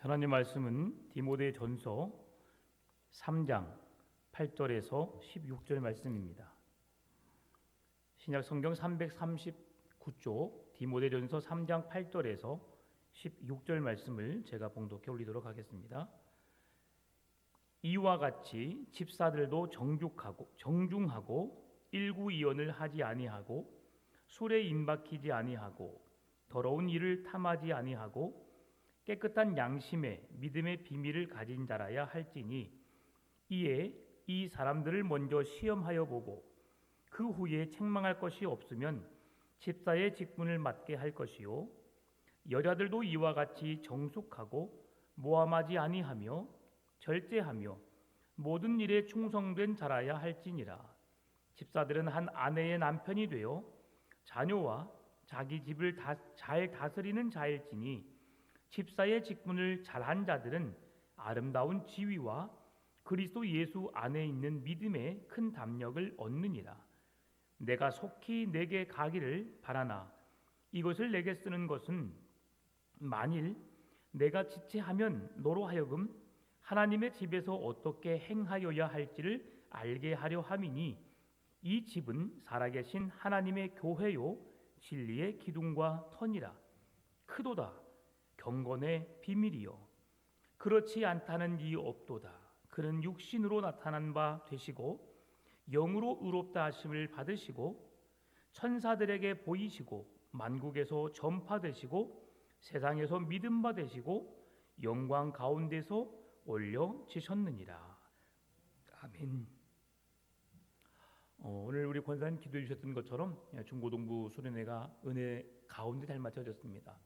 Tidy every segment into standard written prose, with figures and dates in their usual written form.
하나님 말씀은 디모데전서 3장 8절에서 16절 말씀입니다. 신약 성경 339쪽 디모데전서 3장 8절에서 16절 말씀을 제가 봉독해 올리도록 하겠습니다. 이와 같이 집사들도 정중하고 일구이언을 하지 아니하고 술에 임박히지 아니하고 더러운 일을 탐하지 아니하고 깨끗한 양심에 믿음의 비밀을 가진 자라야 할지니 이에 이 사람들을 먼저 시험하여 보고 그 후에 책망할 것이 없으면 집사의 직분을 맡게 할 것이요 여자들도 이와 같이 정숙하고 모함하지 아니하며 절제하며 모든 일에 충성된 자라야 할지니라. 집사들은 한 아내의 남편이 되어 자녀와 자기 집을 잘 다스리는 자일지니 집사의 직분을 잘한 자들은 아름다운 지위와 그리스도 예수 안에 있는 믿음의 큰 담력을 얻느니라. 내가 속히 내게 가기를 바라나 이것을 내게 쓰는 것은 만일 내가 지체하면 너로 하여금 하나님의 집에서 어떻게 행하여야 할지를 알게 하려 함이니 이 집은 살아계신 하나님의 교회요 진리의 기둥과 터니라. 크도다 경건의 비밀이요 그렇지 않다는 이 없도다. 그는 육신으로 나타난 바 되시고 영으로 의롭다 하심을 받으시고 천사들에게 보이시고 만국에서 전파되시고 세상에서 믿음 받으시고 영광 가운데서 올려지셨느니라. 아멘. 오늘 우리 권사님 기도해 주셨던 것처럼 중고등부 수련회가 은혜 가운데 잘 맞춰졌습니다.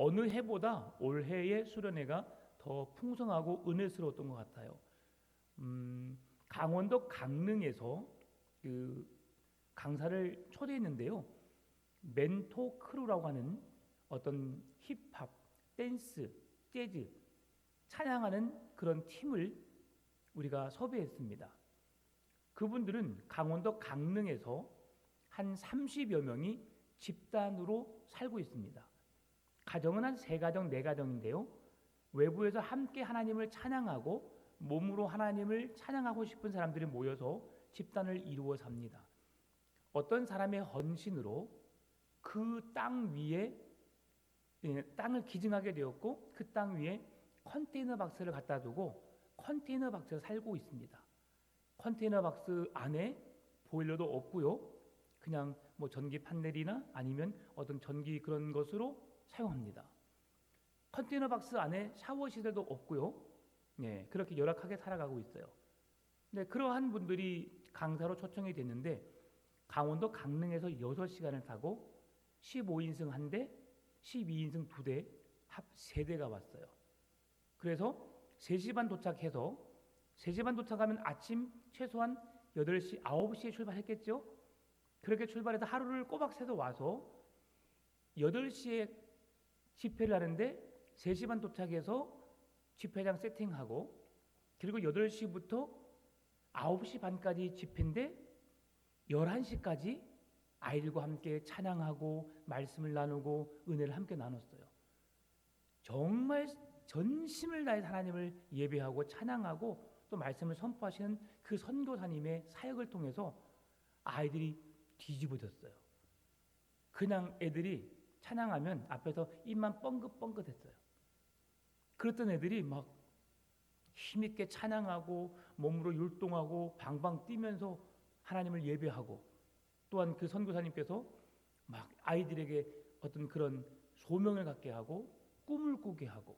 어느 해보다 올해의 수련회가 더 풍성하고 은혜스러웠던 것 같아요. 강원도 강릉에서 그 강사를 초대했는데요. 멘토 크루라고 하는 어떤 힙합, 댄스, 재즈, 찬양하는 그런 팀을 우리가 섭외했습니다. 그분들은 강원도 강릉에서 한 30여 명이 집단으로 살고 있습니다. 가정은 한 3가정, 4가정인데요. 외부에서 함께 하나님을 찬양하고 몸으로 하나님을 찬양하고 싶은 사람들이 모여서 집단을 이루어 삽니다. 어떤 사람의 헌신으로 그 땅 위에 땅을 기증하게 되었고 그 땅 위에 컨테이너 박스를 갖다 두고 컨테이너 박스에 살고 있습니다. 컨테이너 박스 안에 보일러도 없고요. 그냥 뭐 전기 판넬이나 아니면 어떤 전기 그런 것으로 사용합니다. 컨테이너 박스 안에 샤워 시설도 없고요. 그렇게 열악하게 살아가고 있어요. 그러한 분들이 강사로 초청이 됐는데 강원도 강릉에서 6시간을 타고 15인승 1대, 12인승 2대, 합 3대가 왔어요. 그래서 3시 반 도착해서 3시 반 도착하면 아침 최소한 8시, 9시에 출발했겠죠? 그렇게 출발해서 하루를 꼬박 새서 와서 8시에 집회를 하는데 3시 반 도착해서 집회장 세팅하고 그리고 8시부터 9시 반까지 집회인데 11시까지 아이들과 함께 찬양하고 말씀을 나누고 은혜를 함께 나눴어요. 정말 전심을 다해 하나님을 예배하고 찬양하고 또 말씀을 선포하시는 그 선교사님의 사역을 통해서 아이들이 뒤집어졌어요. 그냥 애들이 찬양하면 앞에서 입만 뻥긋뻥긋했어요. 그랬던 애들이 막 힘있게 찬양하고 몸으로 율동하고 방방 뛰면서 하나님을 예배하고 또한 그 선교사님께서 막 아이들에게 어떤 그런 소명을 갖게 하고 꿈을 꾸게 하고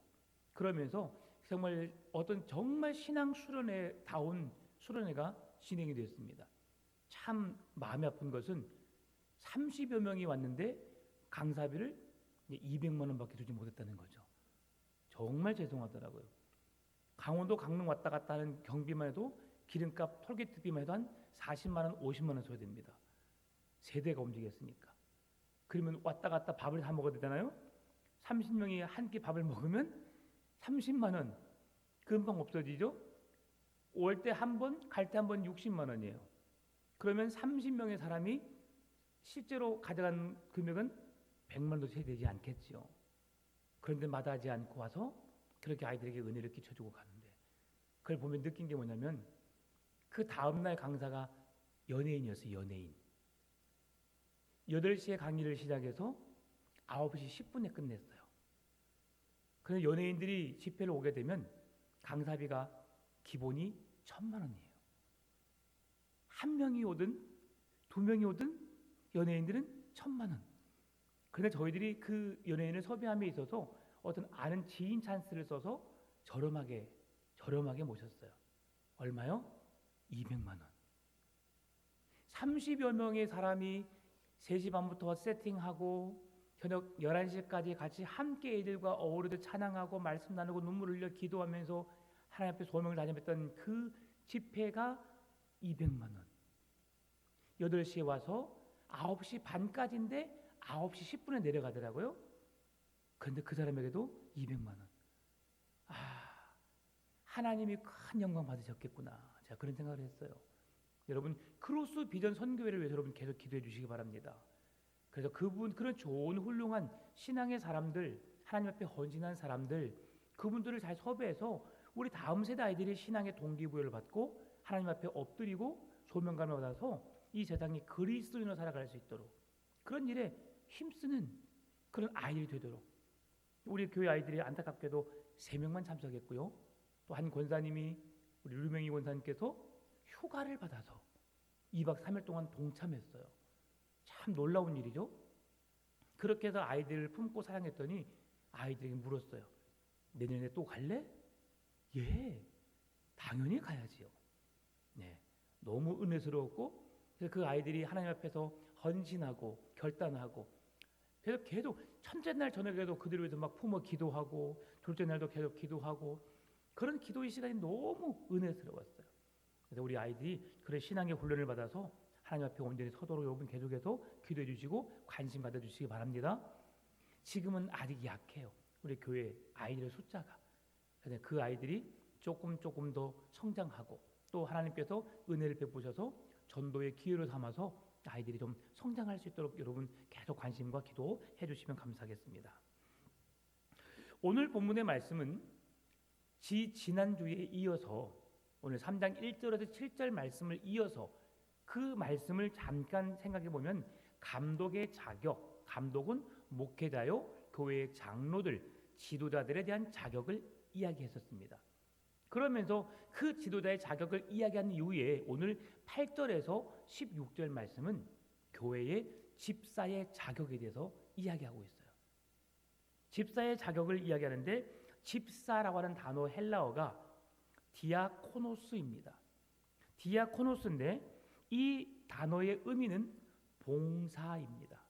그러면서 정말 어떤 정말 신앙 수련회다운 수련회가 진행이 되었습니다. 참 마음이 아픈 것은 30여 명이 왔는데 강사비를 200만 원밖에 주지 못했다는 거죠. 정말 죄송하더라고요. 강원도 강릉 왔다 갔다 하는 경비만 해도 기름값 톨게이트비만 해도 한 40만 원, 50만 원 써야 됩니다. 세대가 움직였으니까. 그러면 왔다 갔다 밥을 다 먹어야 되잖아요. 30명이 한 끼 밥을 먹으면 30만 원 금방 없어지죠. 올 때 한 번, 갈 때 한 번 60만 원이에요. 그러면 30명의 사람이 실제로 가져간 금액은 100만 원도 채 되지 않겠죠. 그런데 마다하지 않고 와서 그렇게 아이들에게 은혜를 끼쳐주고 가는데, 그걸 보면 느낀 게 뭐냐면 그 다음날 강사가 연예인이었어요. 연예인. 8시에 강의를 시작해서 9시 10분에 끝냈어요. 그래서 연예인들이 집회를 오게 되면 강사비가 기본이 1,000만 원이에요. 한 명이 오든 2명이 오든 연예인들은 1,000만 원. 그런데 저희들이 그 연예인을 섭외함에 있어서 어떤 아는 지인 찬스를 써서 저렴하게 모셨어요. 얼마요? 200만 원. 30여 명의 사람이 3시 반부터 세팅하고 저녁 11시까지 같이 함께 이들과 어우러져 찬양하고 말씀 나누고 눈물을 흘려 기도하면서 하나님 앞에 소명을 다짐했던 그 집회가 200만 원. 8시에 와서 9시 반까지인데 9시 10분에 내려가더라고요. 그런데 그 사람에게도 200만 원. 하나님이 큰 영광 받으셨겠구나. 제가 그런 생각을 했어요. 여러분, 크로스 비전 선교회를 위해서 여러분 계속 기도해 주시기 바랍니다. 그래서 그런 좋은 훌륭한 신앙의 사람들, 하나님 앞에 헌신한 사람들, 그분들을 잘 섭외해서 우리 다음 세대 아이들이 신앙의 동기부여를 받고 하나님 앞에 엎드리고 소명감을 받아서 이 세상이 그리스도인으로 살아갈 수 있도록, 그런 일에 힘쓰는 그런 아이들이 되도록. 우리 교회 아이들이 안타깝게도 3명만 참석했고요. 또 한 권사님이, 우리 류명희 권사님께서 휴가를 받아서 2박 3일 동안 동참했어요. 참 놀라운 일이죠. 그렇게 해서 아이들을 품고 사랑했더니 아이들에게 물었어요. 내년에 또 갈래? 예, 당연히 가야지요. 네, 너무 은혜스러웠고, 그래서 그 아이들이 하나님 앞에서 헌신하고 결단하고, 그래서 계속 첫째 날 저녁에도 그들을 위해서 막 품어 기도하고, 둘째 날도 계속 기도하고, 그런 기도의 시간이 너무 은혜스러웠어요. 그래서 우리 아이들이 그런 신앙의 훈련을 받아서 하나님 앞에 온전히 서도록 여러분 계속해서 기도해 주시고 관심 가져 주시기 바랍니다. 지금은 아직 약해요. 우리 교회 아이들의 숫자가. 그래서 그 아이들이 조금 더 성장하고, 또 하나님께서 은혜를 베푸셔서 전도의 기회로 삼아서 아이들이 좀 성장할 수 있도록 여러분 계속 관심과 기도해 주시면 감사하겠습니다. 오늘 본문의 말씀은 지난주에 이어서 오늘 3장 1절에서 7절 말씀을 이어서 그 말씀을 잠깐 생각해 보면 감독의 자격, 감독은 목회자요, 교회의 장로들, 지도자들에 대한 자격을 이야기했었습니다. 그러면서 그 지도자의 자격을 이야기한 이후에 오늘 8절에서 16절 말씀은 교회의 집사의 자격에 대해서 이야기하고 있어요. 집사의 자격을 이야기하는데, 집사라고 하는 단어 헬라어가 디아코노스입니다. 디아코노스인데 이 단어의 의미는 봉사입니다.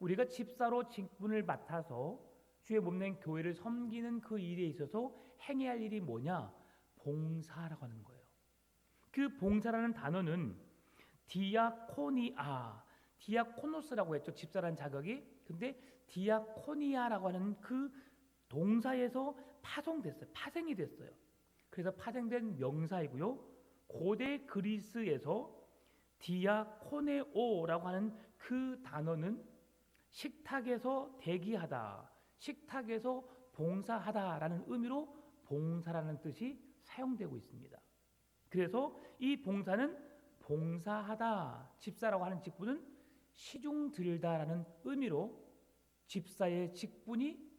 우리가 집사로 직분을 맡아서 주의 몸된 교회를 섬기는 그 일에 있어서 행해야 할 일이 뭐냐? 봉사라고 하는 거예요. 그 봉사라는 단어는 디아코노스라고 했죠. 집사라는 자격이. 근데 디아코니아라고 하는 그 동사에서 파생이 됐어요. 그래서 파생된 명사이고요. 고대 그리스에서 디아코네오라고 하는 그 단어는 식탁에서 대기하다, 식탁에서 봉사하다라는 의미로 봉사라는 뜻이 사용되고 있습니다. 그래서 이 봉사는 봉사하다, 집사라고 하는 직분은 시중 들다라는 의미로 집사의 직분이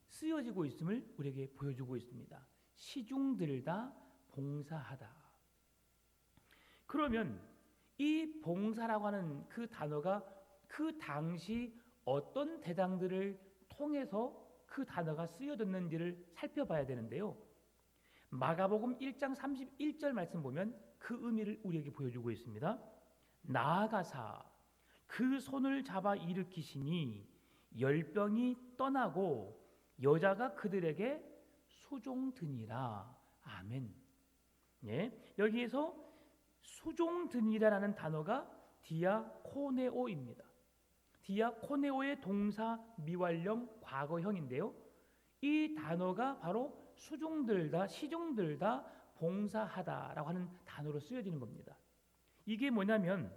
쓰여지고 있음을 우리에게 보여주고 있습니다. 시중 들다, 봉사하다. 그러면 이 봉사라고 하는 그 단어가 그 당시 어떤 대상들을 통해서 그 단어가 쓰여졌는지를 살펴봐야 되는데요. 마가복음 1장 31절 말씀 보면 그 의미를 우리에게 보여주고 있습니다. 나아가사 그 손을 잡아 일으키시니 열병이 떠나고 여자가 그들에게 수종드니라. 아멘. 예, 여기에서 수종드니라라는 단어가 디아코네오입니다. 디아코네오의 동사 미완령 과거형인데요. 이 단어가 바로 수종들다, 시종들다, 봉사하다라고 하는 단어로 쓰여지는 겁니다. 이게 뭐냐면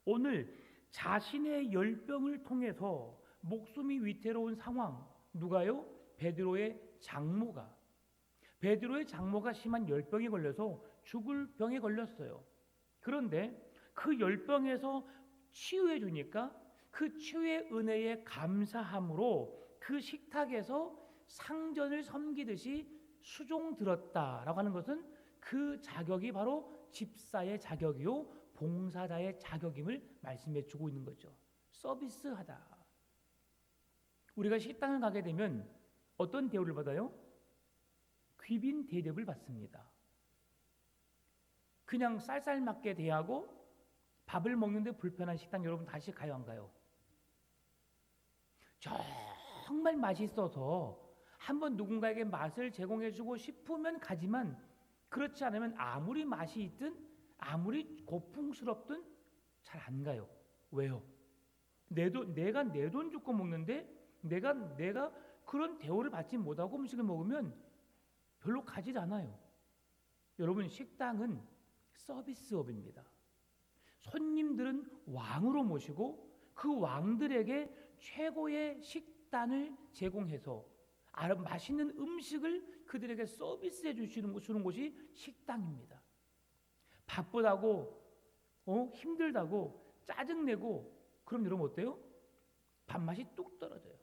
오늘 자신의 열병을 통해서 목숨이 위태로운 상황, 누가요? 베드로의 장모가 심한 열병에 걸려서 죽을 병에 걸렸어요. 그런데 그 열병에서 치유해 주니까 그 치유의 은혜에 감사함으로 그 식탁에서 상전을 섬기듯이 수종 들었다라고 하는 것은 그 자격이 바로 집사의 자격이요 봉사자의 자격임을 말씀해 주고 있는 거죠. 서비스하다. 우리가 식당을 가게 되면 어떤 대우를 받아요? 귀빈 대접을 받습니다. 그냥 쌀쌀맞게 대하고 밥을 먹는데 불편한 식당 여러분 다시 가요 안 가요? 정말 맛있어서 한번 누군가에게 맛을 제공해주고 싶으면 가지만 그렇지 않으면 아무리 맛이 있든 아무리 고풍스럽든 잘 안 가요. 왜요? 내가 내 돈 주고 먹는데 내가 그런 대우를 받지 못하고 음식을 먹으면 별로 가지 않아요. 여러분 식당은 서비스업입니다. 손님들은 왕으로 모시고 그 왕들에게 최고의 식단을 제공해서 맛있는 음식을 그들에게 서비스해 주는 곳이 식당입니다. 바쁘다고 힘들다고 짜증내고 그럼 여러분 어때요? 밥맛이 뚝 떨어져요.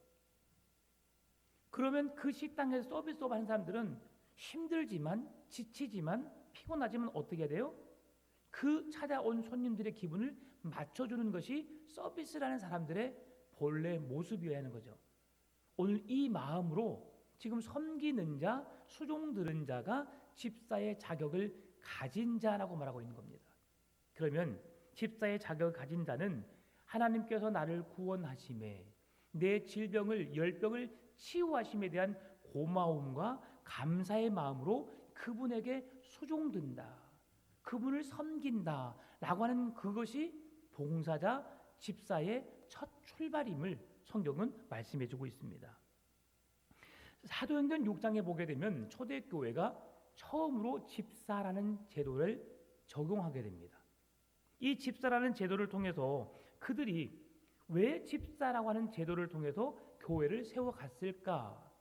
그러면 그 식당에서 서비스업 하는 사람들은 힘들지만 지치지만 피곤하지만 어떻게 해야 돼요? 그 찾아온 손님들의 기분을 맞춰주는 것이 서비스라는 사람들의 본래 모습이어야 하는 거죠. 오늘 이 마음으로 지금 섬기는 자, 수종 들은 자가 집사의 자격을 가진 자라고 말하고 있는 겁니다. 그러면 집사의 자격을 가진 자는 하나님께서 나를 구원하심에 내 질병을 열병을 치유하심에 대한 고마움과 감사의 마음으로 그분에게 수종든다. 그분을 섬긴다 라고 하는 그것이 봉사자 집사의 첫 출발임을 성경은 말씀해 주고 있습니다. 사도행전 6장에 보게 되면 초대교회가 처음으로 집사라는 제도를 적용하게 됩니다. 이 집사라는 제도를 통해서 그들이 왜 집사라고 하는 제도를 통해서 교회를 세워갔을까?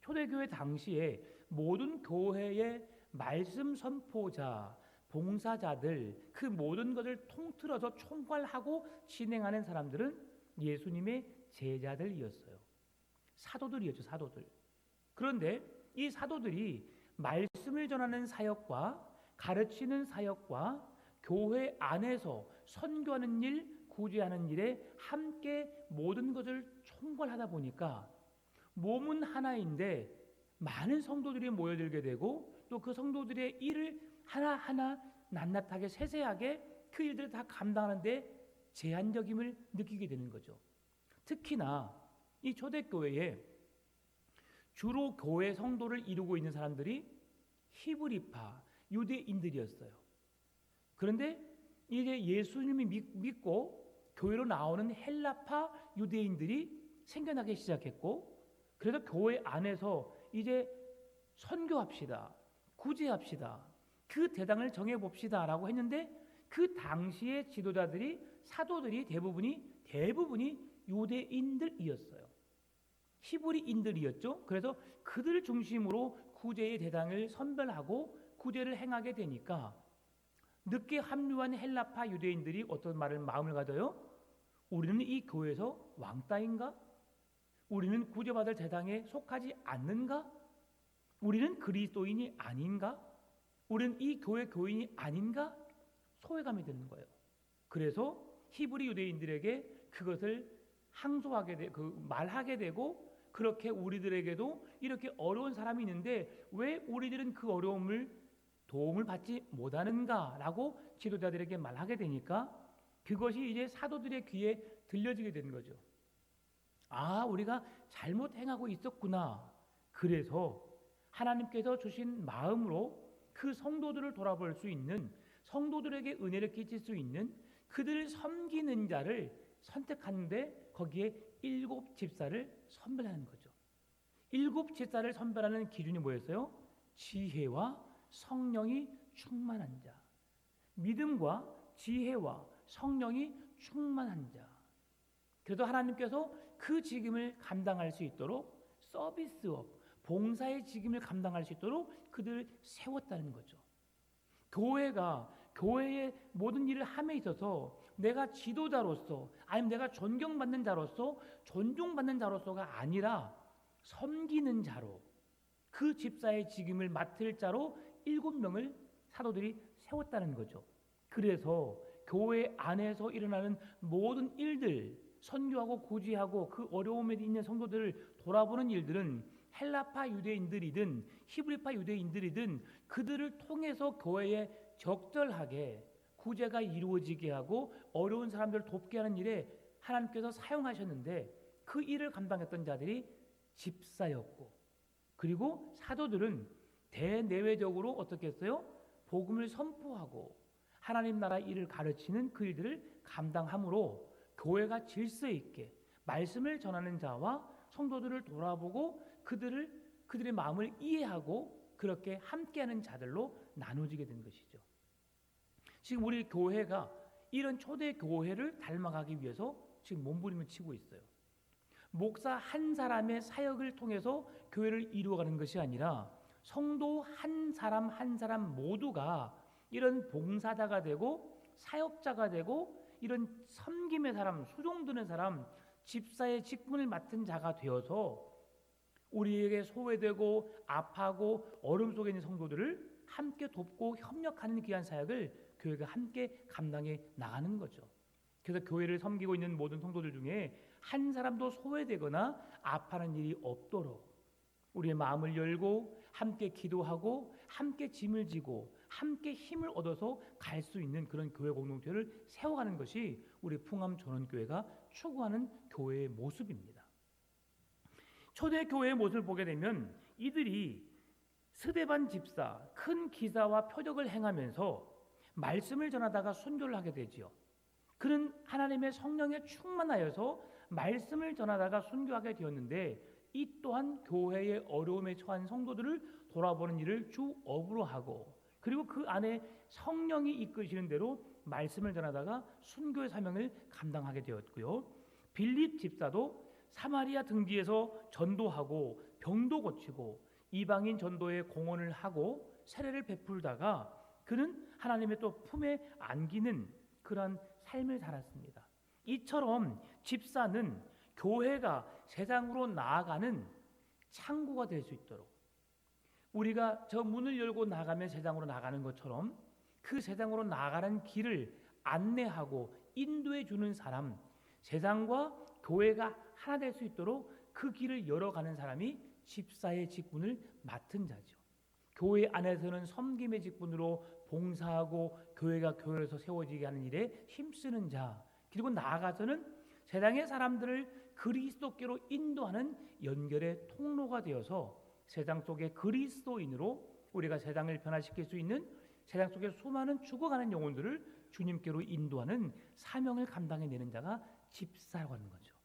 초대교회 당시에 모든 교회의 말씀 선포자, 봉사자들 그 모든 것을 통틀어서 총괄하고 진행하는 사람들은 예수님의 제자들이었어요. 사도들이었죠. 사도들. 그런데 이 사도들이 말씀을 전하는 사역과 가르치는 사역과 교회 안에서 선교하는 일, 구제하는 일에 함께 모든 것을 총괄하다 보니까 몸은 하나인데 많은 성도들이 모여들게 되고 또 그 성도들의 일을 하나하나 낱낱하게 세세하게 그 일들을 다 감당하는데 제한적임을 느끼게 되는 거죠. 특히나 이 초대교회에 주로 교회 성도를 이루고 있는 사람들이 히브리파 유대인들이었어요. 그런데 이제 예수님이 믿고 교회로 나오는 헬라파 유대인들이 생겨나기 시작했고 그래서 교회 안에서 이제 선교합시다. 구제합시다. 그 대상을 정해봅시다 라고 했는데 그 당시의 지도자들이 사도들이 대부분이 유대인들이었어요. 히브리인들이었죠. 그래서 그들을 중심으로 구제의 대상을 선별하고 구제를 행하게 되니까 늦게 합류한 헬라파 유대인들이 어떤 마음을 가져요? 우리는 이 교회에서 왕따인가? 우리는 구제받을 대상에 속하지 않는가? 우리는 그리스도인이 아닌가? 우리는 이 교회 교인이 아닌가? 소외감이 드는 거예요. 그래서 히브리 유대인들에게 그것을 항소하게 말하게 되고 그렇게 우리들에게도 이렇게 어려운 사람이 있는데 왜 우리들은 그 어려움을 도움을 받지 못하는가라고 지도자들에게 말하게 되니까 그것이 이제 사도들의 귀에 들려지게 되는 거죠. 아, 우리가 잘못 행하고 있었구나. 그래서 하나님께서 주신 마음으로 그 성도들을 돌아볼 수 있는 성도들에게 은혜를 끼칠 수 있는 그들을 섬기는 자를 선택하는데 거기에 7 집사를 선별하는 거죠. 7 집사를 선별하는 기준이 뭐였어요? 지혜와 성령이 충만한 자. 믿음과 지혜와 성령이 충만한 자. 그래도 하나님께서 그 직임을 감당할 수 있도록 서비스업, 봉사의 직임을 감당할 수 있도록 그들을 세웠다는 거죠. 교회가 교회의 모든 일을 함에 있어서 내가 지도자로서 아니면 내가 존경받는 자로서 존중받는 자로서가 아니라 섬기는 자로 그 집사의 직임을 맡을 자로 7명을 사도들이 세웠다는 거죠. 그래서 교회 안에서 일어나는 모든 일들, 선교하고 구제하고 그 어려움에 있는 성도들을 돌아보는 일들은 헬라파 유대인들이든 히브리파 유대인들이든 그들을 통해서 교회에 적절하게 구제가 이루어지게 하고 어려운 사람들을 돕게 하는 일에 하나님께서 사용하셨는데 그 일을 감당했던 자들이 집사였고, 그리고 사도들은 대내외적으로 어떻게 했어요? 복음을 선포하고 하나님 나라 일을 가르치는 그 일들을 감당함으로 교회가 질서 있게 말씀을 전하는 자와 성도들을 돌아보고 그들의 마음을 이해하고 그렇게 함께하는 자들로 나눠지게 된 것이죠. 지금 우리 교회가 이런 초대 교회를 닮아가기 위해서 지금 몸부림을 치고 있어요. 목사 한 사람의 사역을 통해서 교회를 이루어가는 것이 아니라 성도 한 사람 한 사람 모두가 이런 봉사자가 되고 사역자가 되고 이런 섬김의 사람, 수종드는 사람, 집사의 직분을 맡은 자가 되어서 우리에게 소외되고 아파하고 어려움 속에 있는 성도들을 함께 돕고 협력하는 귀한 사역을 교회가 함께 감당해 나가는 거죠. 그래서 교회를 섬기고 있는 모든 성도들 중에 한 사람도 소외되거나 아파하는 일이 없도록 우리의 마음을 열고 함께 기도하고 함께 짐을 지고 함께 힘을 얻어서 갈 수 있는 그런 교회 공동체를 세워가는 것이 우리 풍암전원교회가 추구하는 교회의 모습입니다. 초대교회의 모습을 보게 되면 이들이 스데반 집사, 큰 기사와 표적을 행하면서 말씀을 전하다가 순교를 하게 되지요. 그는 하나님의 성령에 충만하여서 말씀을 전하다가 순교하게 되었는데 이 또한 교회의 어려움에 처한 성도들을 돌아보는 일을 주 업으로 하고 그리고 그 안에 성령이 이끄시는 대로 말씀을 전하다가 순교의 사명을 감당하게 되었고요. 빌립 집사도 사마리아 등지에서 전도하고 병도 고치고 이방인 전도에 공헌을 하고 세례를 베풀다가 그는 하나님의 또 품에 안기는 그러한 삶을 살았습니다. 이처럼 집사는 교회가 세상으로 나아가는 창구가 될 수 있도록 우리가 저 문을 열고 나가면 세상으로 나가는 것처럼 그 세상으로 나가는 길을 안내하고 인도해 주는 사람, 세상과 교회가 하나 될 수 있도록 그 길을 열어가는 사람이 집사의 직분을 맡은 자죠. 교회 안에서는 섬김의 직분으로 봉사하고 교회가 교회에서 세워지게 하는 일에 힘쓰는 자, 그리고 나아가서는 세상의 사람들을 그리스도께로 인도하는 연결의 통로가 되어서 세상 속의 그리스도인으로 우리가 세상을 변화시킬 수 있는 세상 속에 수많은 죽어가는 영혼들을 주님께로 인도하는 사명을 감당해내는 자가 집사라고 하는 거죠.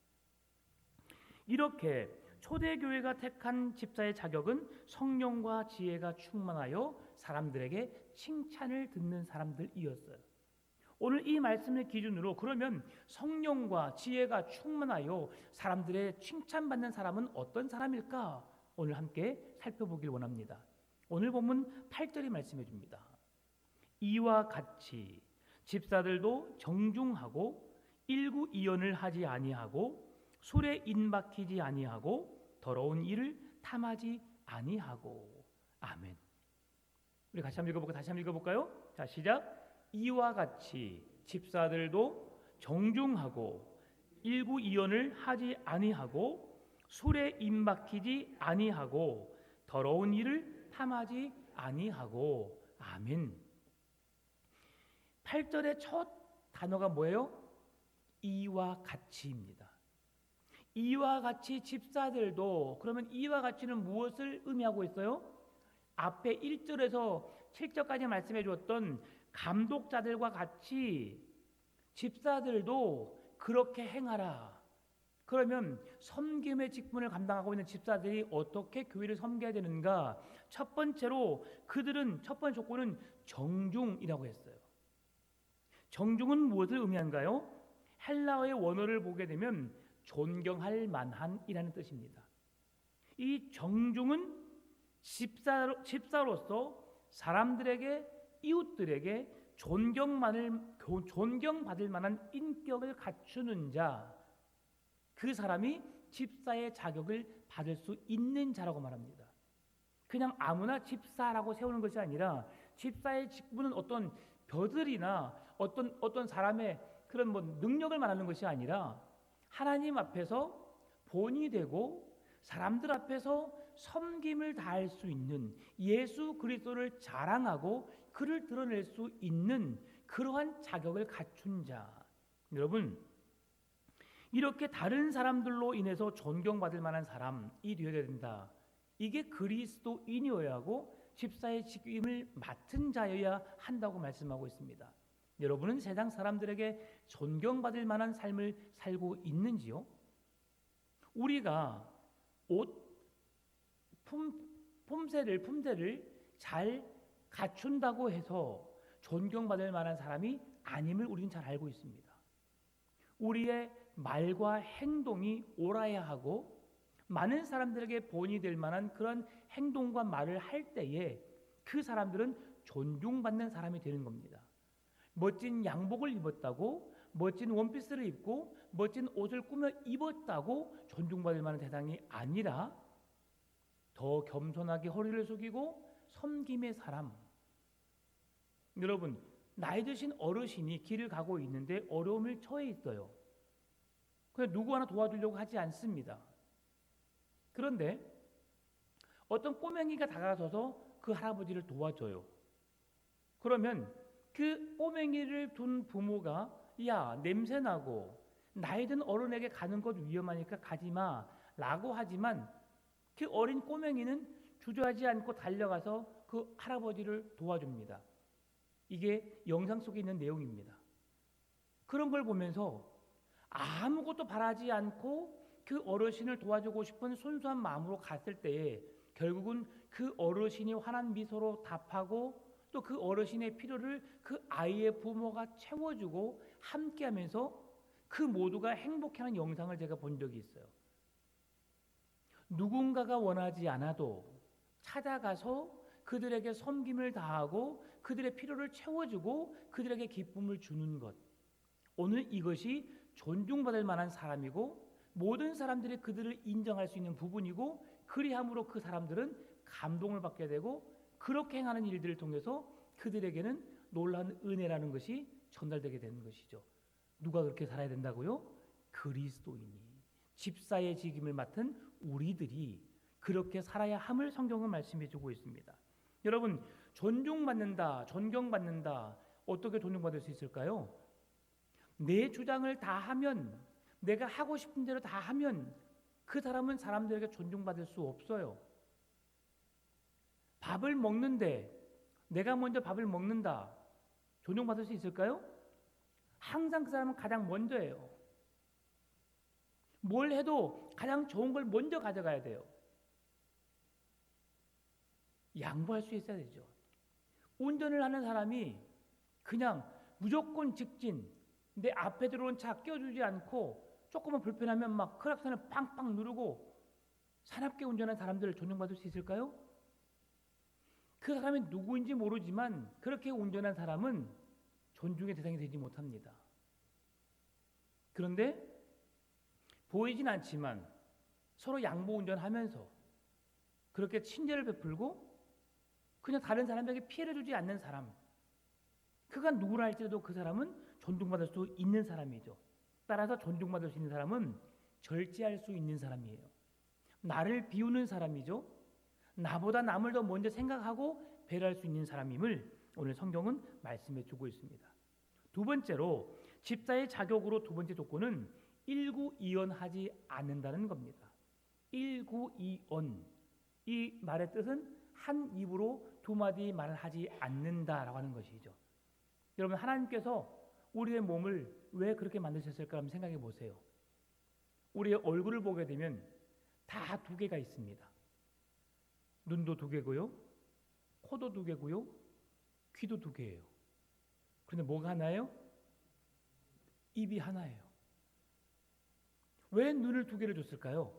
이렇게 초대교회가 택한 집사의 자격은 성령과 지혜가 충만하여 사람들에게 칭찬을 듣는 사람들이었어요. 오늘 이 말씀을 기준으로 그러면 성령과 지혜가 충만하여 사람들의 칭찬받는 사람은 어떤 사람일까? 오늘 함께 살펴보길 원합니다. 오늘 본문 8절이 말씀해 줍니다. 이와 같이 집사들도 정중하고 일구이연을 하지 아니하고 술에 인박히지 아니하고 더러운 일을 탐하지 아니하고. 아멘. 우리 다시 한번 읽어볼까요? 자, 시작. 이와 같이 집사들도 정중하고 일구이연을 하지 아니하고 술에 임박히지 아니하고 더러운 일을 탐하지 아니하고. 아멘. 8절의 첫 단어가 뭐예요? 이와 같이입니다. 이와 같이 집사들도, 그러면 이와 같이는 무엇을 의미하고 있어요? 앞에 1절에서 7절까지 말씀해 주었던 감독자들과 같이 집사들도 그렇게 행하라. 그러면 섬김의 직분을 감당하고 있는 집사들이 어떻게 교회를 섬겨야 되는가? 첫 번째로 그들은 첫 번째 조건은 정중이라고 했어요. 정중은 무엇을 의미한가요? 헬라어의 원어를 보게 되면 존경할 만한이라는 뜻입니다. 이 정중은 집사로서 사람들에게, 이웃들에게 존경받을 만한 인격을 갖추는 자, 그 사람이 집사의 자격을 받을 수 있는 자라고 말합니다. 그냥 아무나 집사라고 세우는 것이 아니라 집사의 직분은 어떤 벼슬이나 어떤 사람의 그런 능력을 말하는 것이 아니라 하나님 앞에서 본이 되고 사람들 앞에서 섬김을 다할 수 있는, 예수 그리스도를 자랑하고 그를 드러낼 수 있는 그러한 자격을 갖춘 자. 여러분, 이렇게 다른 사람들로 인해서 존경받을 만한 사람이 되어야 된다. 이게 그리스도인이어야 하고 집사의 직임을 맡은 자여야 한다고 말씀하고 있습니다. 여러분은 세상 사람들에게 존경받을 만한 삶을 살고 있는지요? 우리가 옷 품새를 잘 갖춘다고 해서 존경받을 만한 사람이 아님을 우리는 잘 알고 있습니다. 우리의 말과 행동이 옳아야 하고 많은 사람들에게 본이 될 만한 그런 행동과 말을 할 때에 그 사람들은 존중받는 사람이 되는 겁니다. 멋진 양복을 입었다고, 멋진 원피스를 입고 멋진 옷을 꾸며 입었다고 존중받을 만한 대상이 아니라 더 겸손하게 허리를 숙이고 섬김의 사람. 여러분, 나이 드신 어르신이 길을 가고 있는데 어려움을 처해 있어요. 그냥 누구 하나 도와주려고 하지 않습니다. 그런데 어떤 꼬맹이가 다가서서 그 할아버지를 도와줘요. 그러면 그 꼬맹이를 둔 부모가 야, 냄새나고 나이 든 어른에게 가는 것 위험하니까 가지마 라고 하지만 그 어린 꼬맹이는 주저하지 않고 달려가서 그 할아버지를 도와줍니다. 이게 영상 속에 있는 내용입니다. 그런 걸 보면서 아무것도 바라지 않고 그 어르신을 도와주고 싶은 순수한 마음으로 갔을 때에 결국은 그 어르신이 환한 미소로 답하고 또 그 어르신의 필요를 그 아이의 부모가 채워주고 함께하면서 그 모두가 행복해하는 영상을 제가 본 적이 있어요. 누군가가 원하지 않아도 찾아가서 그들에게 섬김을 다하고 그들의 필요를 채워주고 그들에게 기쁨을 주는 것. 오늘 이것이 존중받을 만한 사람이고 모든 사람들이 그들을 인정할 수 있는 부분이고 그리함으로 그 사람들은 감동을 받게 되고 그렇게 행하는 일들을 통해서 그들에게는 놀라운 은혜라는 것이 전달되게 되는 것이죠. 누가 그렇게 살아야 된다고요? 그리스도인이, 집사의 직임을 맡은 우리들이 그렇게 살아야 함을 성경은 말씀해 주고 있습니다. 여러분, 존중받는다, 존경받는다, 어떻게 존중받을 수 있을까요? 내 주장을 다 하면, 내가 하고 싶은 대로 다 하면 그 사람은 사람들에게 존중받을 수 없어요. 밥을 먹는데 내가 먼저 밥을 먹는다, 존중받을 수 있을까요? 항상 그 사람은 가장 먼저예요. 뭘 해도 가장 좋은 걸 먼저 가져가야 돼요. 양보할 수 있어야 되죠. 운전을 하는 사람이 그냥 무조건 직진, 내 앞에 들어온 차 껴주지 않고 조금만 불편하면 막 크락선을 빵빵 누르고 사납게 운전하는 사람들을 존중받을 수 있을까요? 그 사람이 누구인지 모르지만 그렇게 운전한 사람은 존중의 대상이 되지 못합니다. 그런데 보이진 않지만 서로 양보 운전하면서 그렇게 친절을 베풀고 그냥 다른 사람에게 피해를 주지 않는 사람, 그가 누구라 할지라도 그 사람은 존중받을 수 있는 사람이죠. 따라서 존중받을 수 있는 사람은 절제할 수 있는 사람이에요. 나를 비우는 사람이죠. 나보다 남을 더 먼저 생각하고 배려할 수 있는 사람임을 오늘 성경은 말씀해 주고 있습니다. 두 번째로 집사의 자격으로 두 번째 조건은 일구이언하지 않는다는 겁니다. 일구이언, 이 말의 뜻은 한 입으로 두 마디 말을 하지 않는다라고 하는 것이죠. 여러분, 하나님께서 우리의 몸을 왜 그렇게 만드셨을까 한번 생각해 보세요. 우리의 얼굴을 보게 되면 다 두 개가 있습니다. 눈도 두 개고요, 코도 두 개고요, 귀도 두 개예요. 그런데 뭐가 하나예요? 입이 하나예요. 왜 눈을 두 개를 줬을까요?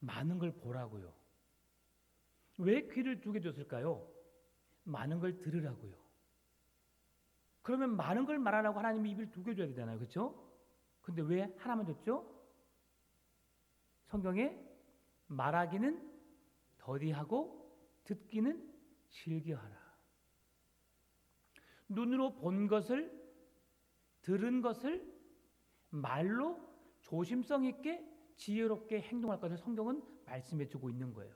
많은 걸 보라고요. 왜 귀를 두게 줬을까요? 많은 걸 들으라고요. 그러면 많은 걸 말하라고 하나님이 입을 두게 줘야 되잖아요. 그렇죠? 근데 왜 하나만 줬죠? 성경에 말하기는 더디하고 듣기는 즐겨하라. 눈으로 본 것을, 들은 것을 말로 조심성 있게 지혜롭게 행동할 것을 성경은 말씀해 주고 있는 거예요.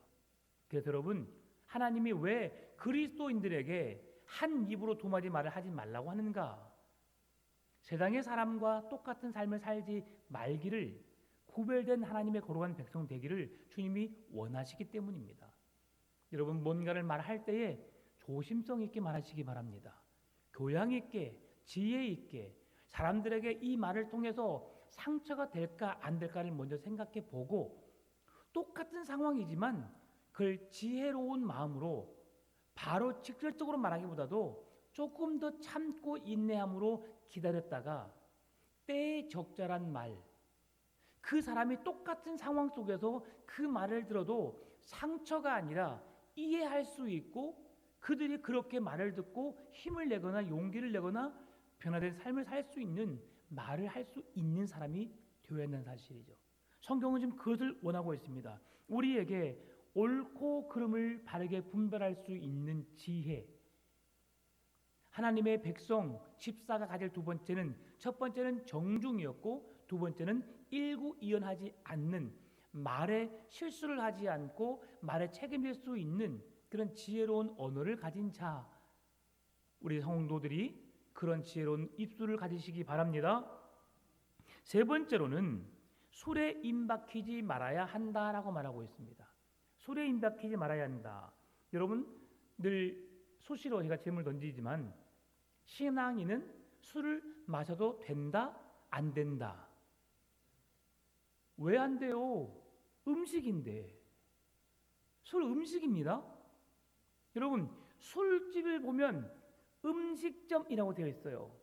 그래서 여러분, 하나님이 왜 그리스도인들에게 한 입으로 두 마디 말을 하지 말라고 하는가? 세상의 사람과 똑같은 삶을 살지 말기를, 구별된 하나님의 거룩한 백성 되기를 주님이 원하시기 때문입니다. 여러분, 뭔가를 말할 때에 조심성 있게 말하시기 바랍니다. 교양 있게, 지혜 있게, 사람들에게 이 말을 통해서 상처가 될까 안 될까를 먼저 생각해 보고, 똑같은 상황이지만 그걸 지혜로운 마음으로 바로 직설적으로 말하기보다도 조금 더 참고 인내함으로 기다렸다가 때에 적절한 말, 그 사람이 똑같은 상황 속에서 그 말을 들어도 상처가 아니라 이해할 수 있고, 그들이 그렇게 말을 듣고 힘을 내거나 용기를 내거나 변화된 삶을 살 수 있는 말을 할 수 있는 사람이 되어야 한다는 사실이죠. 성경은 지금 그것을 원하고 있습니다. 우리에게 옳고 그름을 바르게 분별할 수 있는 지혜. 하나님의 백성 집사가 가질 두 번째는, 첫 번째는 정중이었고 두 번째는 일구이연하지 않는, 말에 실수를 하지 않고 말에 책임질 수 있는 그런 지혜로운 언어를 가진 자. 우리 성도들이 그런 지혜로운 입술을 가지시기 바랍니다. 세 번째로는 술에 임박히지 말아야 한다라고 말하고 있습니다. 술에 임박히지 말아야 한다. 여러분, 늘 수시로 제가 질문을 던지지만 신앙인은 술을 마셔도 된다? 안 된다? 왜 안 돼요? 음식인데. 술 음식입니다. 여러분, 술집을 보면 음식점이라고 되어 있어요.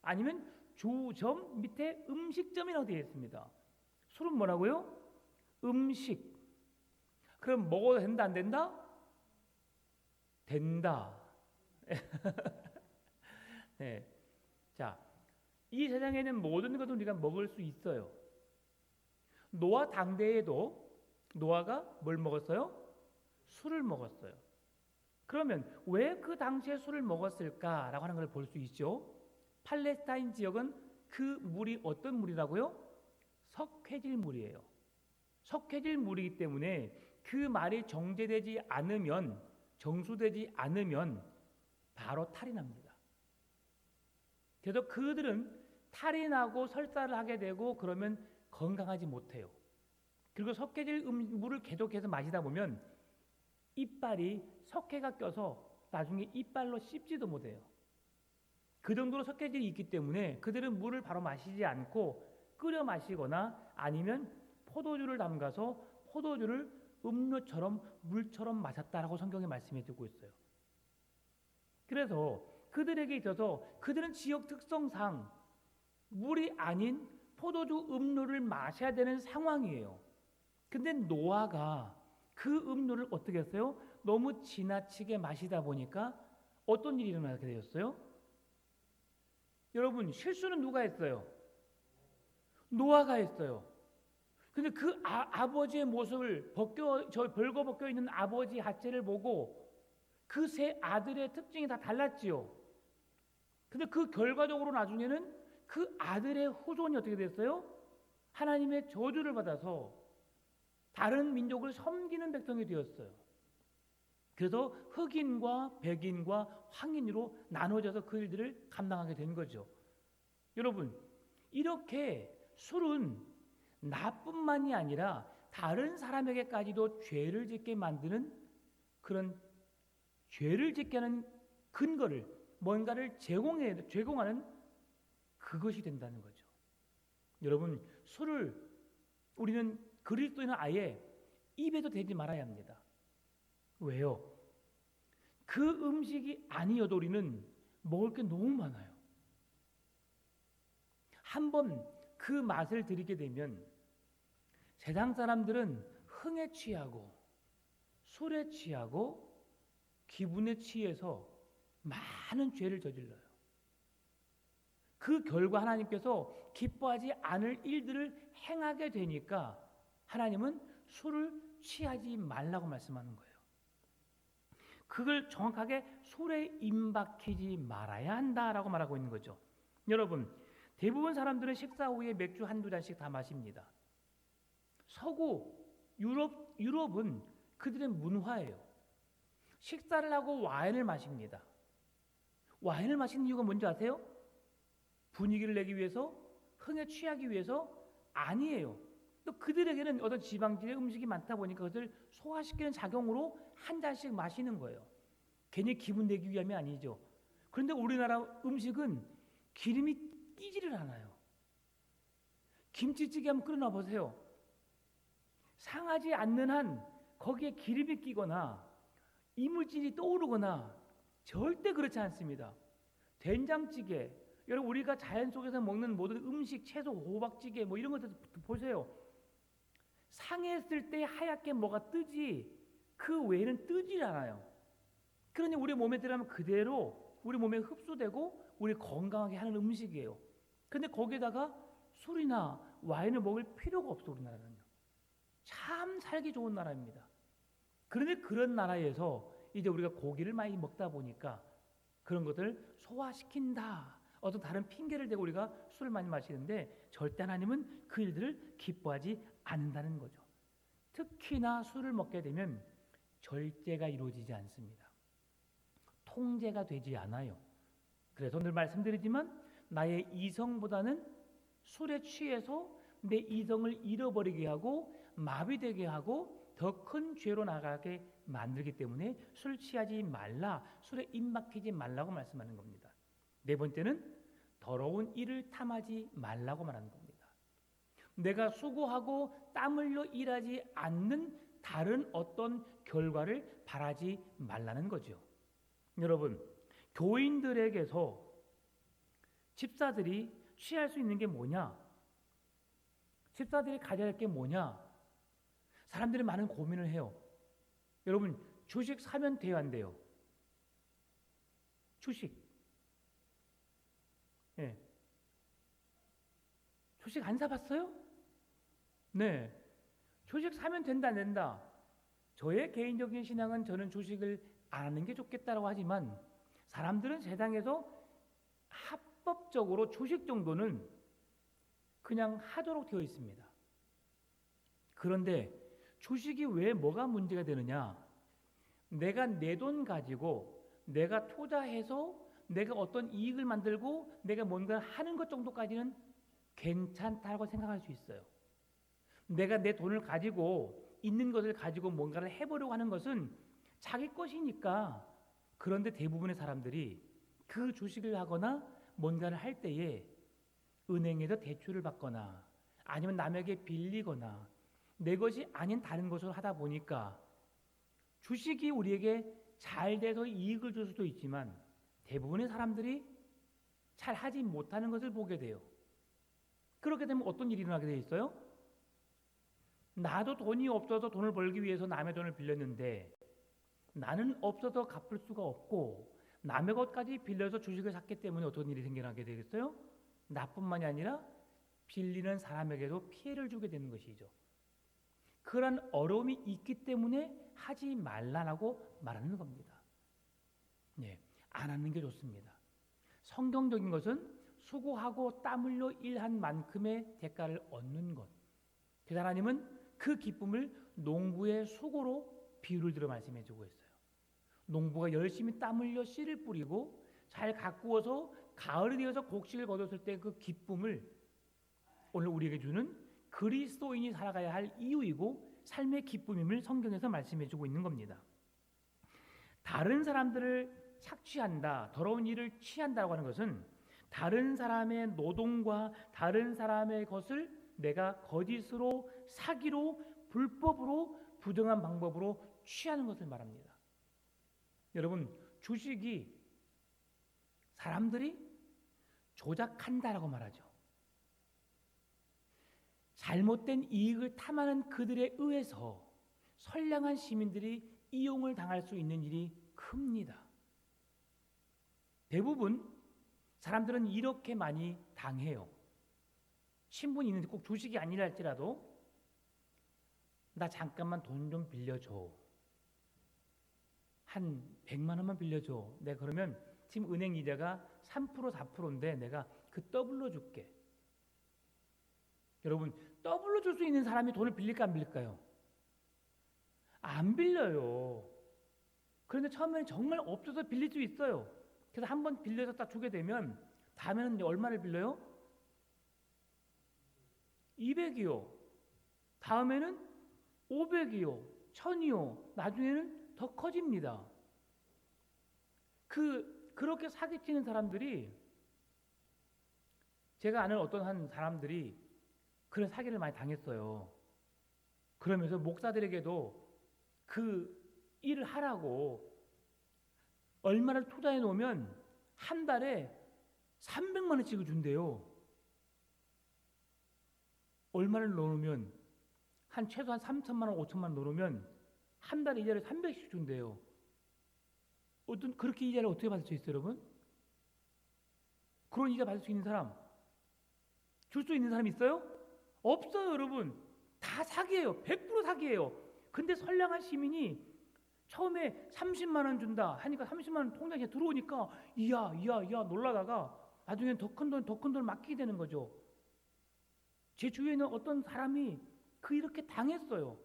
아니면 주점 밑에 음식점이라고 되어 있습니다. 술은 뭐라고요? 음식. 그럼 먹어도 된다, 안 된다? 된다. 네. 자, 이 세상에는 모든 것을 우리가 먹을 수 있어요. 노아 당대에도 노아가 뭘 먹었어요? 술을 먹었어요. 그러면 왜 그 당시에 술을 먹었을까라고 하는 걸 볼 수 있죠. 팔레스타인 지역은 그 물이 어떤 물이라고요? 석회질 물이에요. 석회질 물이기 때문에 그 말이 정제되지 않으면, 정수되지 않으면 바로 탈이 납니다. 그래서 그들은 탈이 나고 설사를 하게 되고 그러면 건강하지 못해요. 그리고 석회질 물을 계속해서 마시다 보면 이빨이 석회가 껴서 나중에 이빨로 씹지도 못해요. 그 정도로 석회질이 있기 때문에 그들은 물을 바로 마시지 않고 끓여 마시거나 아니면 포도주를 담가서 포도주를 음료처럼 물처럼 마셨다라고 성경에 말씀해 주고 있어요. 그래서 그들에게 있어서 그들은 지역 특성상 물이 아닌 포도주 음료를 마셔야 되는 상황이에요. 근데 노아가 그 음료를 어떻게 했어요? 너무 지나치게 마시다 보니까 어떤 일이 일어나게 되었어요? 여러분, 실수는 누가 했어요? 노아가 했어요. 근데 그 아버지의 모습을 벌거벗겨 있는 아버지 하체를 보고 그 세 아들의 특징이 다 달랐지요. 근데 그 결과적으로 나중에는 그 아들의 후손이 어떻게 됐어요? 하나님의 저주를 받아서 다른 민족을 섬기는 백성이 되었어요. 그래서 흑인과 백인과 황인으로 나눠져서 그 일들을 감당하게 된 거죠. 여러분, 이렇게 술은 나뿐만이 아니라 다른 사람에게까지도 죄를 짓게 만드는, 그런 죄를 짓게 하는 근거를, 뭔가를 제공하는 그것이 된다는 거죠. 여러분, 술을 우리는 그리스도인은 아예 입에도 대지 말아야 합니다. 왜요? 그 음식이 아니어도 우리는 먹을 게 너무 많아요. 한번 그 맛을 들이게 되면 세상 사람들은 흥에 취하고 술에 취하고 기분에 취해서 많은 죄를 저질러요. 그 결과 하나님께서 기뻐하지 않을 일들을 행하게 되니까 하나님은 술을 취하지 말라고 말씀하는 거예요. 그걸 정확하게 술에 임박히지 말아야 한다라고 말하고 있는 거죠. 여러분, 대부분 사람들은 식사 후에 맥주 한두 잔씩 다 마십니다. 서구 유럽은 그들의 문화예요. 식사를 하고 와인을 마십니다. 와인을 마시는 이유가 뭔지 아세요? 분위기를 내기 위해서, 흥에 취하기 위해서? 아니에요. 또 그들에게는 어떤 지방질의 음식이 많다 보니까 그것을 소화시키는 작용으로 한 잔씩 마시는 거예요. 괜히 기분 내기 위함이 아니죠. 그런데 우리나라 음식은 기름이 끼지를 않아요. 김치찌개 한번 끓여놔 보세요. 상하지 않는 한 거기에 기름이 끼거나 이물질이 떠오르거나 절대 그렇지 않습니다. 된장찌개, 여러분 우리가 자연 속에서 먹는 모든 음식, 채소, 호박찌개 뭐 이런 것들 보세요. 상했을 때 하얗게 뭐가 뜨지 그 외에는 뜨질 않아요. 그러니 우리 몸에 들어가면 그대로 우리 몸에 흡수되고 우리 건강하게 하는 음식이에요. 근데 거기에다가 술이나 와인을 먹을 필요가 없어. 우리나라는요. 참 살기 좋은 나라입니다. 그런데 그런 나라에서 이제 우리가 고기를 많이 먹다 보니까 그런 것들을 소화시킨다. 어떤 다른 핑계를 대고 우리가 술을 많이 마시는데 절대 하나님은 그 일들을 기뻐하지 않는다는 거죠. 특히나 술을 먹게 되면 절제가 이루어지지 않습니다. 통제가 되지 않아요. 그래서 늘 말씀드리지만 나의 이성보다는 술에 취해서 내 이성을 잃어버리게 하고 마비되게 하고 더 큰 죄로 나가게 만들기 때문에 술 취하지 말라, 술에 입막히지 말라고 말씀하는 겁니다. 네 번째는 더러운 일을 탐하지 말라고 말하는 겁니다. 내가 수고하고 땀 흘려 일하지 않는 다른 어떤 결과를 바라지 말라는 거죠. 여러분, 교인들에게서 집사들이 취할 수 있는 게 뭐냐? 집사들이 가져야 할 게 뭐냐? 사람들이 많은 고민을 해요. 여러분, 주식 사면 돼요, 안 돼요? 주식. 네. 주식 안 사봤어요? 네. 주식 사면 된다, 안 된다? 저의 개인적인 신앙은 저는 주식을 안 하는 게 좋겠다라고 하지만 사람들은 세상에서 합법적으로 주식 정도는 그냥 하도록 되어 있습니다. 그런데 주식이 왜 뭐가 문제가 되느냐? 내가 내 돈 가지고 내가 투자해서 내가 어떤 이익을 만들고 내가 뭔가 하는 것 정도까지는 괜찮다고 생각할 수 있어요. 내가 내 돈을 가지고 있는 것을 가지고 뭔가를 해보려고 하는 것은 자기 것이니까. 그런데 대부분의 사람들이 그 주식을 하거나 뭔가를 할 때에 은행에서 대출을 받거나 아니면 남에게 빌리거나 내 것이 아닌 다른 것을 하다 보니까 주식이 우리에게 잘 돼서 이익을 줄 수도 있지만 대부분의 사람들이 잘 하지 못하는 것을 보게 돼요. 그렇게 되면 어떤 일이 일어나게 돼 있어요? 나도 돈이 없어서 돈을 벌기 위해서 남의 돈을 빌렸는데 나는 없어서 갚을 수가 없고 남의 것까지 빌려서 주식을 샀기 때문에 어떤 일이 생겨나게 되겠어요? 나뿐만이 아니라 빌리는 사람에게도 피해를 주게 되는 것이죠. 그런 어려움이 있기 때문에 하지 말라라고 말하는 겁니다. 네, 안 하는 게 좋습니다. 성경적인 것은 수고하고 땀 흘려 일한 만큼의 대가를 얻는 것. 그래서 하나님은 그 기쁨을 농부의 수고로 비유를 들어 말씀해 주고 있어요. 농부가 열심히 땀 흘려 씨를 뿌리고 잘 가꾸어서 가을이 되어서 곡식을 거뒀을 때 그 기쁨을 오늘 우리에게 주는 그리스도인이 살아가야 할 이유이고 삶의 기쁨임을 성경에서 말씀해 주고 있는 겁니다. 다른 사람들을 착취한다, 더러운 일을 취한다고 하는 것은 다른 사람의 노동과 다른 사람의 것을 내가 거짓으로, 사기로, 불법으로, 부정한 방법으로 취하는 것을 말합니다. 여러분, 주식이 사람들이 조작한다라고 말하죠. 잘못된 이익을 탐하는 그들에 의해서 선량한 시민들이 이용을 당할 수 있는 일이 큽니다. 대부분 사람들은 이렇게 많이 당해요. 신분이 있는데 꼭 주식이 아니라 할지라도 나 잠깐만 돈 좀 빌려줘. 한 100만 원만 빌려줘. 내가 그러면 지금 은행 이자가 3% 4%인데 내가 그 더블로 줄게. 여러분, 더블로 줄 수 있는 사람이 돈을 빌릴까 안 빌릴까요? 안 빌려요. 그런데 처음에는 정말 없어서 빌릴 수 있어요. 그래서 한번 빌려서 딱 주게 되면 다음에는 얼마를 빌려요? 200이요. 다음에는 500이요. 1000이요. 나중에는 더 커집니다. 그렇게 사기치는 사람들이, 제가 아는 어떤 한 사람들이 그런 사기를 많이 당했어요. 그러면서 목사들에게도 그 일을 하라고 얼마를 투자해 놓으면 한 달에 300만 원씩을 준대요. 얼마를 넣으면 최소한 3천만 원, 5천만 원 넣으면 한 달에 이자를 300씩 준대요. 그렇게 이자를 어떻게 받을 수 있어요, 여러분? 그런 이자 받을 수 있는 사람, 줄 수 있는 사람 있어요? 없어요, 여러분. 다 사기예요. 100% 사기예요. 근데 선량한 시민이 처음에 30만 원 준다 하니까 30만 원 통장에 들어오니까 이야 놀라다가 나중엔 더 큰 돈을 맡기게 되는 거죠. 제 주위에는 어떤 사람이 이렇게 당했어요.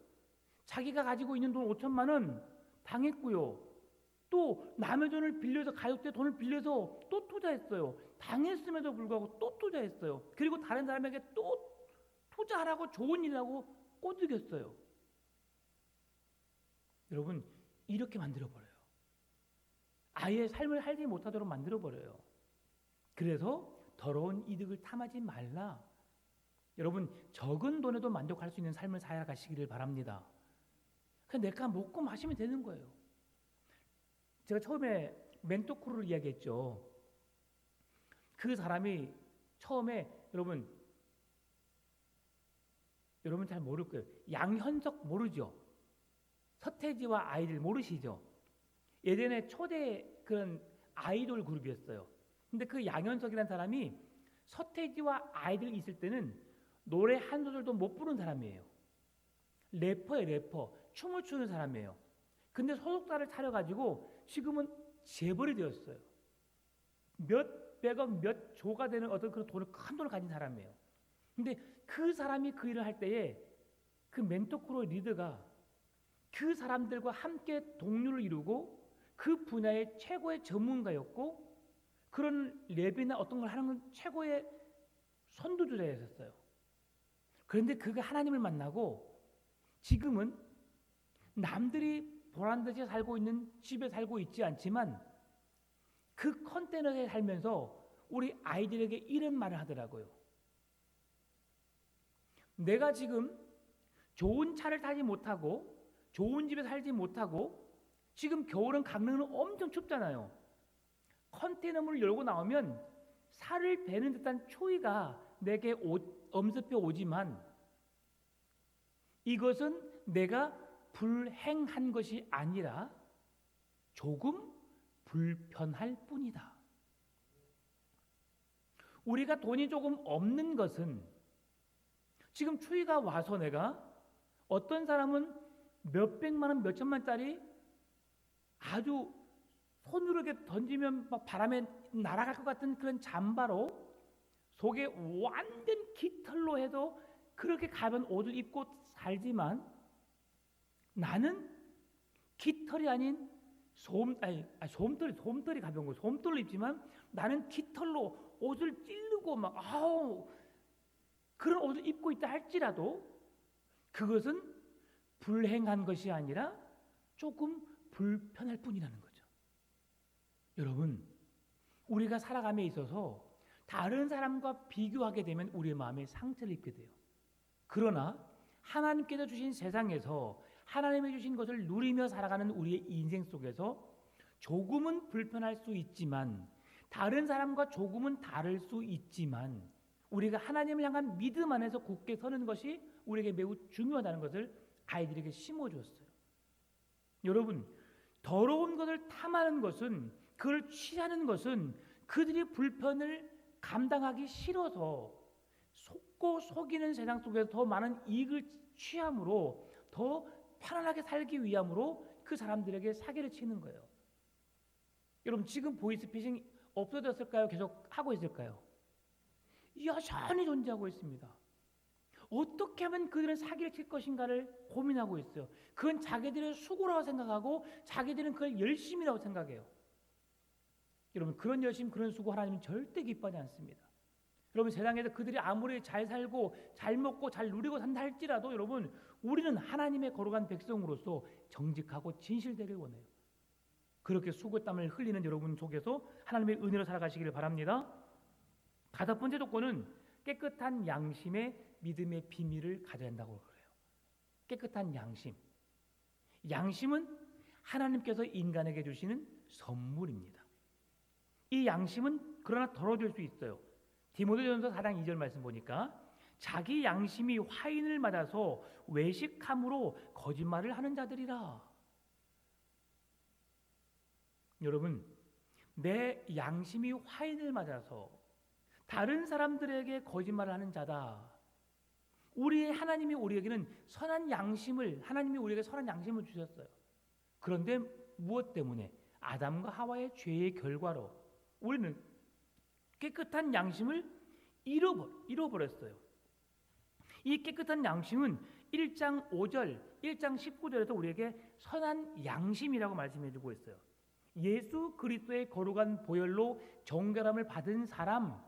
자기가 가지고 있는 돈 5천만 원 당했고요. 또 남의 돈을 빌려서, 가족들 돈을 빌려서 또 투자했어요. 당했음에도 불구하고 또 투자했어요. 그리고 다른 사람에게 또 투자하라고, 좋은 일이라고 꼬드겼어요. 여러분, 이렇게 만들어버려요. 아예 삶을 살지 못하도록 만들어버려요. 그래서 더러운 이득을 탐하지 말라. 여러분, 적은 돈에도 만족할 수 있는 삶을 살아가시기를 바랍니다. 그냥 내가 먹고 마시면 되는 거예요. 제가 처음에 멘토크루를 이야기했죠. 그 사람이 처음에, 여러분 잘 모를 거예요. 양현석 모르죠? 서태지와 아이들 모르시죠? 예전에 초대 그런 아이돌 그룹이었어요. 근데 그 양현석이라는 사람이 서태지와 아이들 있을 때는 노래 한 소절도 못 부르는 사람이에요. 래퍼예요, 래퍼. 춤을 추는 사람이에요. 근데 소속사를 차려가지고 지금은 재벌이 되었어요. 몇백억, 몇 조가 되는 어떤 그런 큰 돈을 가진 사람이에요. 근데 그 사람이 그 일을 할 때에 그 멘토크루 리더가 그 사람들과 함께 동료를 이루고 그 분야의 최고의 전문가였고, 그런 랩이나 어떤 걸 하는 건 최고의 선두주자였어요. 그런데 그가 하나님을 만나고 지금은 남들이 보란 듯이 살고 있는 집에 살고 있지 않지만 그 컨테이너에 살면서 우리 아이들에게 이런 말을 하더라고요. 내가 지금 좋은 차를 타지 못하고 좋은 집에 살지 못하고 지금 겨울은 강릉은 엄청 춥잖아요. 컨테이너문을 열고 나오면 살을 베는 듯한 추위가 내게 엄습해 오지만 이것은 내가 불행한 것이 아니라 조금 불편할 뿐이다. 우리가 돈이 조금 없는 것은, 지금 추위가 와서 내가, 어떤 사람은 몇백만 원, 몇천만짜리 아주 손으로 이렇게 던지면 막 바람에 날아갈 것 같은 그런 잠바로 속에 완전 깃털로 해도 그렇게 가벼운 옷을 입고 살지만, 나는 깃털이 아닌 솜털이 가벼운 거, 솜털로 입지만 나는 깃털로 옷을 찌르고 막 그런 옷을 입고 있다 할지라도 그것은 불행한 것이 아니라 조금 불편할 뿐이라는 거죠. 여러분, 우리가 살아감에 있어서 다른 사람과 비교하게 되면 우리의 마음에 상처를 입게 돼요. 그러나 하나님께서 주신 세상에서 하나님이 주신 것을 누리며 살아가는 우리의 인생 속에서 조금은 불편할 수 있지만, 다른 사람과 조금은 다를 수 있지만, 우리가 하나님을 향한 믿음 안에서 굳게 서는 것이 우리에게 매우 중요하다는 것을 아이들에게 심어주었어요. 여러분, 더러운 것을 탐하는 것은, 그걸 취하는 것은 그들이 불편을 감당하기 싫어서 속고 속이는 세상 속에서 더 많은 이익을 취함으로, 더 편안하게 살기 위함으로 그 사람들에게 사기를 치는 거예요. 여러분, 지금 보이스피싱 없어졌을까요? 계속 하고 있을까요? 여전히 존재하고 있습니다. 어떻게 하면 그들은 사기를 칠 것인가를 고민하고 있어요. 그건 자기들의 수고라고 생각하고 자기들은 그걸 열심이라고 생각해요. 여러분, 그런 열심, 그런 수고 하나님은 절대 기뻐하지 않습니다. 여러분, 세상에서 그들이 아무리 잘 살고 잘 먹고 잘 누리고 산다 할지라도 여러분, 우리는 하나님의 거룩한 백성으로서 정직하고 진실되길 원해요. 그렇게 수고땀을 흘리는 여러분 속에서 하나님의 은혜로 살아가시기를 바랍니다. 5번째 조건은 깨끗한 양심의 믿음의 비밀을 가져야 한다고 그래요. 깨끗한 양심. 양심은 하나님께서 인간에게 주시는 선물입니다. 이 양심은 그러나 더러워질 수 있어요. 디모데전서 4장 2절 말씀 보니까 자기 양심이 화인을 맞아서 외식함으로 거짓말을 하는 자들이라. 여러분, 내 양심이 화인을 맞아서 다른 사람들에게 거짓말을 하는 자다. 우리의 하나님이 우리에게는 선한 양심을, 하나님이 우리에게 선한 양심을 주셨어요. 그런데 무엇 때문에? 아담과 하와의 죄의 결과로 우리는 깨끗한 양심을 잃어버렸어요. 이 깨끗한 양심은 1장 5절, 1장 19절에서 우리에게 선한 양심이라고 말씀해 주고 있어요. 예수 그리스도의 거룩한 보혈로 정결함을 받은 사람,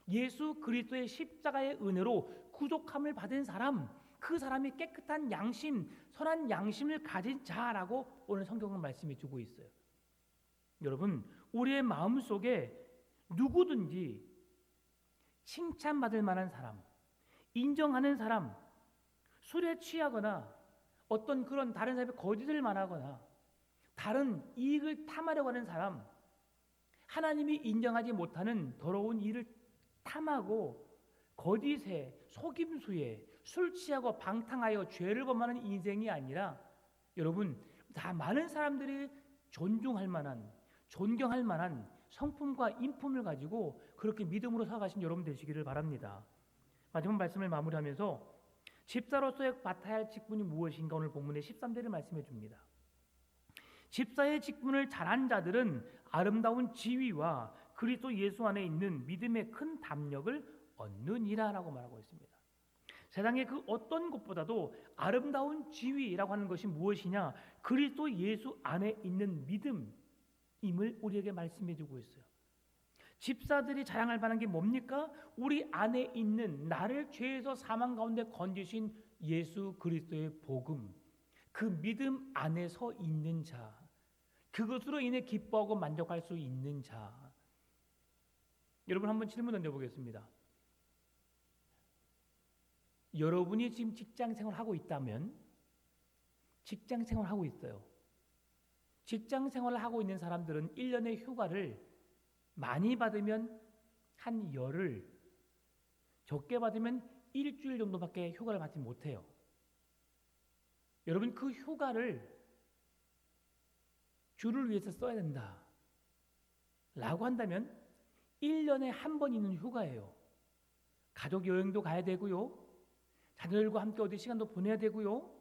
예수 그리스도의 십자가의 은혜로 구속함을 받은 사람, 그 사람이 깨끗한 양심, 선한 양심을 가진 자라고 오늘 성경은 말씀해 주고 있어요. 여러분, 우리의 마음속에 누구든지 칭찬받을 만한 사람, 인정하는 사람, 술에 취하거나 어떤 그런 다른 사람의 거짓을 말하거나 다른 이익을 탐하려고 하는 사람, 하나님이 인정하지 못하는 더러운 일을 탐하고 거짓에, 속임수에, 술 취하고 방탕하여 죄를 범하는 인생이 아니라 여러분, 다 많은 사람들이 존중할 만한, 존경할 만한 성품과 인품을 가지고 그렇게 믿음으로 살아가신 여러분 되시기를 바랍니다. 마지막 말씀을 마무리하면서 집사로서의 맡아야 할 직분이 무엇인가 오늘 본문의 13절을 말씀해 줍니다. 집사의 직분을 잘한 자들은 아름다운 지위와 그리스도 예수 안에 있는 믿음의 큰 담력을 얻느니라 라고 말하고 있습니다. 세상의 그 어떤 것보다도 아름다운 지위라고 하는 것이 무엇이냐? 그리스도 예수 안에 있는 믿음임을 우리에게 말씀해 주고 있어요. 집사들이 자랑할 만한 게 뭡니까? 우리 안에 있는 나를 죄에서 사망 가운데 건지신 예수 그리스도의 복음, 그 믿음 안에서 있는 자, 그것으로 인해 기뻐하고 만족할 수 있는 자. 여러분, 한번 질문 던져보겠습니다. 여러분이 지금 직장생활 하고 있다면, 직장생활 하고 있어요. 직장생활을 하고 있는 사람들은 1년의 휴가를 많이 받으면 한 열흘, 적게 받으면 일주일 정도밖에 휴가를 받지 못해요. 여러분, 그 휴가를 주를 위해서 써야 된다 라고 한다면 1년에 한 번 있는 휴가예요. 가족 여행도 가야 되고요, 자녀들과 함께 어디 시간도 보내야 되고요,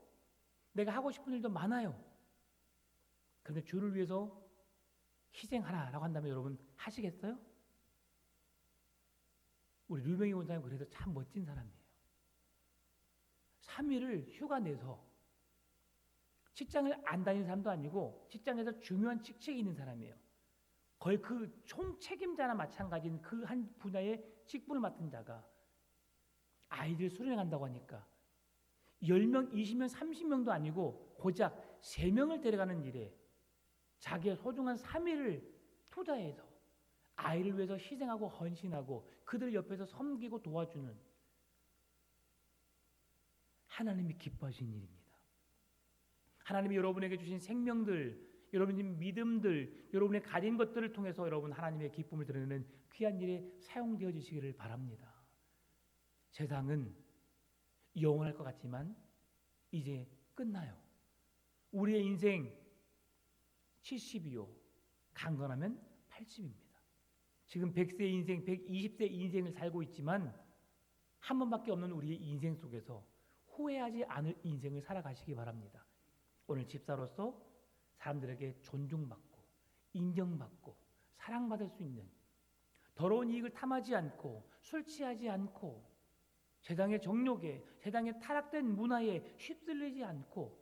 내가 하고 싶은 일도 많아요. 그런데 주를 위해서 희생하라라고 한다면 여러분 하시겠어요? 우리 류명희 원장님 그래도 참 멋진 사람이에요. 3일을 휴가 내서 직장을 안 다니는 사람도 아니고 직장에서 중요한 직책이 있는 사람이에요. 거의 그 총책임자나 마찬가지인 그 한 분야의 직분을 맡은 자가 아이들 수련한다고 하니까 10명, 20명, 30명도 아니고 고작 3명을 데려가는 일에 자기의 소중한 3일을 투자해서 아이를 위해서 희생하고 헌신하고 그들 옆에서 섬기고 도와주는 하나님이 기뻐하신 일입니다. 하나님이 여러분에게 주신 생명들, 여러분의 믿음들, 여러분의 가진 것들을 통해서 여러분 하나님의 기쁨을 드러내는 귀한 일에 사용되어지시기를 바랍니다. 세상은 영원할 것 같지만 이제 끝나요. 우리의 인생 70이요. 강건하면 80입니다. 지금 100세 인생, 120세 인생을 살고 있지만 한 번밖에 없는 우리의 인생 속에서 후회하지 않을 인생을 살아가시기 바랍니다. 오늘 집사로서 사람들에게 존중받고 인정받고 사랑받을 수 있는, 더러운 이익을 탐하지 않고 술 취하지 않고 세상의 정욕에, 세상의 타락된 문화에 휩쓸리지 않고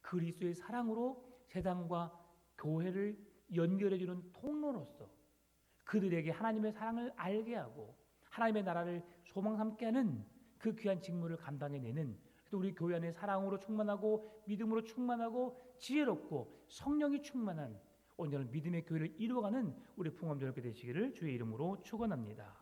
그리스도의 사랑으로 세상과 교회를 연결해주는 통로로서 그들에게 하나님의 사랑을 알게 하고 하나님의 나라를 소망 삼게 하는 그 귀한 직무를 감당해내는, 또 우리 교회 안에 사랑으로 충만하고 믿음으로 충만하고 지혜롭고 성령이 충만한 온전한 믿음의 교회를 이루어가는 우리 풍암전교회 되시기를 주의 이름으로 축원합니다.